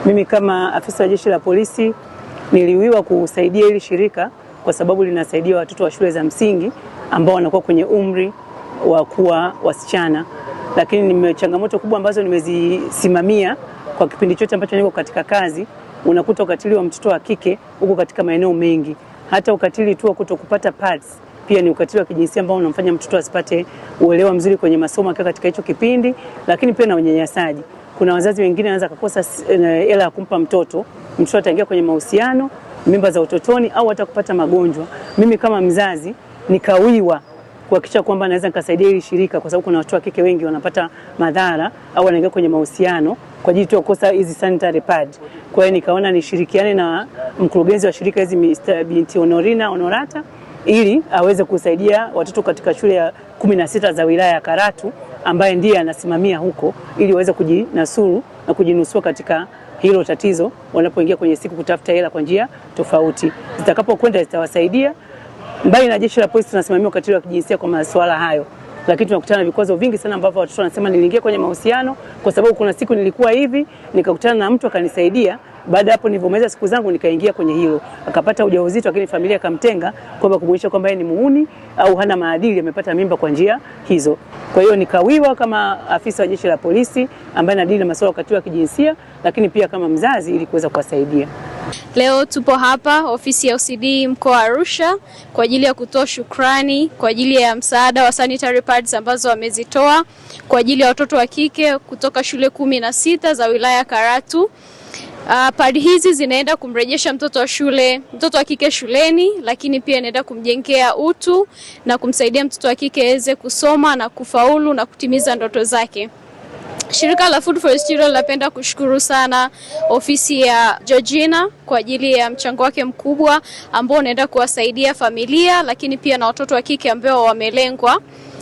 Mimi kama afisa wa Jeshi la Polisi niliwiwa kusaidia hili shirika kwa sababu linasaidia watoto wa shule za msingi ambao wanakuwa kwenye umri wa kuwa wasichana, lakini ni changamoto kubwa ambazo nimezisimamia kwa kipindi chote ambacho niko katika kazi. Unakuta ukatili wa mtoto wa kike uko katika maeneo mengi, hata ukatili tu wa kutokupata pads pia ni ukatili wa kijinsia ambao unamfanya mtoto asipate uelewa mzuri kwenye masomo akiwa katika hicho kipindi, lakini pia na unyanyasaji. Kuna wazazi wengine wanaweza kukosa hela ya kumpa mtoto ataingia kwenye mahusiano, mimba za utotoni au hata kupata magonjwa. Mimi kama mzazi nikawiwa kuhakikisha kwamba naweza nikasaidia hili shirika, kwa sababu kuna watoto wa kike wengi wanapata madhara au wanaingia kwenye mahusiano kwa ajili ya kukosa hizi sanitary pad. Kwa hiyo nikaona nishirikiane na mkurugenzi wa shirika hizi Binti Honorata ili aweze kusaidia watoto katika shule ya 16 za wilaya ya Karatu, ambaye ndiye anasimamia huko, ili waweze kujinasuru na kujinusua katika hilo tatizo wanapoingia kwenye siku kutafuta hela kwa njia tofauti. Zitakapokwenda zitawasaidia. Mbali na Jeshi la Polisi tunasimamia ukatili wa kijinsia kwa masuala hayo, lakini tunakutana na vikwazo vingi sana ambavyo watoto wanasema niliingia kwenye mahusiano kwa sababu kuna siku nilikuwa hivi, nikakutana na mtu akanisaidia. Baada hapo nilipomaliza siku zangu nikaingia kwenye hilo, akapata ujauzito, lakini familia ikamtenga kwamba kumuonyesha kwamba yeye ni muhuni au hana maadili, amepata mimba kwa njia hizo. Kwa hiyo nikawiwa kama afisa wa Jeshi la Polisi ambaye anadili na masuala ya ukatili wa kijinsia, lakini pia kama mzazi ili kuweza kuwasaidia. Leo tupo hapa ofisi ya OCD mkoa wa Arusha kwa ajili ya kutoa shukrani kwa ajili ya msaada wa sanitary pads ambazo wamezitoa kwa ajili ya watoto wa kike kutoka shule 16 za wilaya ya Karatu. Pad hizi zinaenda kumrejesha mtoto wa kike shuleni, lakini pia inaenda kumjengea utu na kumsaidia mtoto wa kike aweze kusoma na kufaulu na kutimiza ndoto zake. Shirika la Food for Children linapenda kushukuru sana ofisi ya Georgina kwa ajili ya mchango wake mkubwa ambao unaenda kuwasaidia familia, lakini pia na watoto wa kike ambao wamelengwa.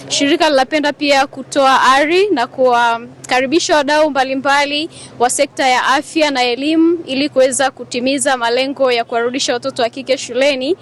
Shirika linapenda pia kutoa ari na kuwakaribisha wadau mbalimbali wa sekta ya afya na elimu ili kuweza kutimiza malengo ya kuwarudisha watoto wa kike shuleni.